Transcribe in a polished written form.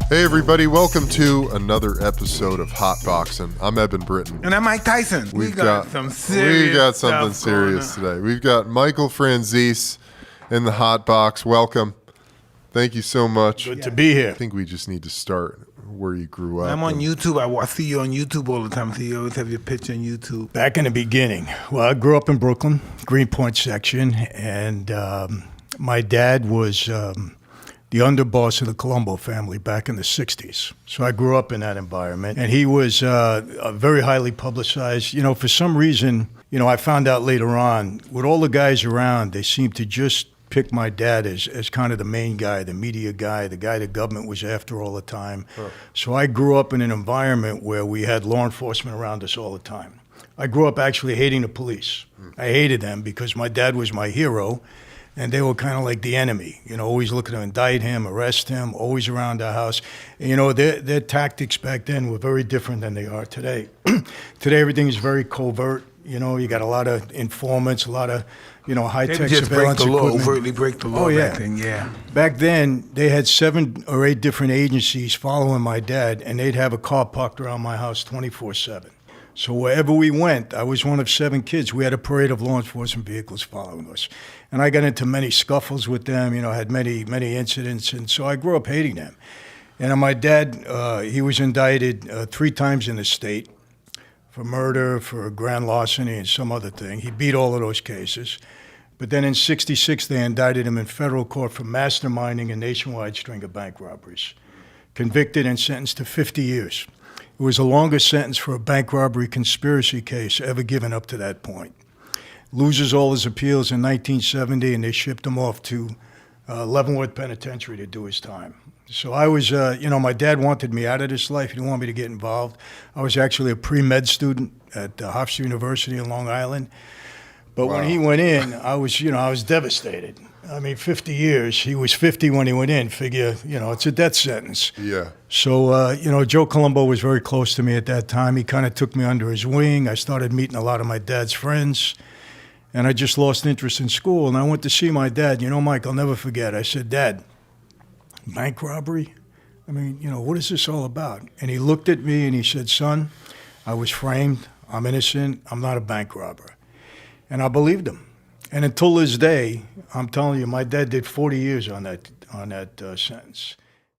Hey everybody, welcome to another episode of Hot Boxing. I'm Eben Britton. And I'm Mike Tyson. We got something serious today. We've got Michael Franzese in the Hot Box. Welcome. Thank you so much. Good to be here. I think we just need to start where you grew up. I'm on YouTube. I see you on YouTube all the time. So you always have your picture on YouTube. Back in the beginning, well, I grew up in Brooklyn, Greenpoint section, and my dad was the underboss of the Colombo family back in the 60s. So I grew up in that environment. And he was very highly publicized. You know, for some reason, I found out later on, with all the guys around, they seemed to just pick my dad as kind of the main guy, the media guy, the guy the government was after all the time. Huh. So I grew up in an environment where we had law enforcement around us all the time. I grew up actually hating the police. I hated them because my dad was my hero. And they were kind of like the enemy, always looking to indict him, arrest him, always around our house. And, their tactics back then were very different than they are today. Today, everything is very covert. You got a lot of informants, a lot of, high-tech surveillance equipment. Overtly break the law. Oh, yeah. Back then, yeah. Back then, they had 7 or 8 different agencies following my dad, and they'd have a car parked around my house 24/7. So wherever we went, I was one of 7 kids. We had a parade of law enforcement vehicles following us. And I got into many scuffles with them, had many incidents. And so I grew up hating them. And my dad, he was indicted 3 times in the state for murder, for grand larceny, and some other thing. He beat all of those cases. But then in '66, they indicted him in federal court for masterminding a nationwide string of bank robberies. Convicted and sentenced to 50 years. It was the longest sentence for a bank robbery conspiracy case ever given up to that point. Loses all his appeals in 1970, and they shipped him off to Leavenworth Penitentiary to do his time. So I was, my dad wanted me out of this life. He didn't want me to get involved. I was actually a pre-med student at Hofstra University in Long Island. But When he went in, I was devastated. 50 years. He was 50 when he went in. Figure, it's a death sentence. Yeah. So, Joe Colombo was very close to me at that time. He kind of took me under his wing. I started meeting a lot of my dad's friends. And I just lost interest in school. And I went to see my dad. Mike, I'll never forget. I said, Dad, bank robbery? What is this all about? And he looked at me and he said, son, I was framed. I'm innocent. I'm not a bank robber. And I believed him. And until this day, I'm telling you, my dad did 40 years on that sentence.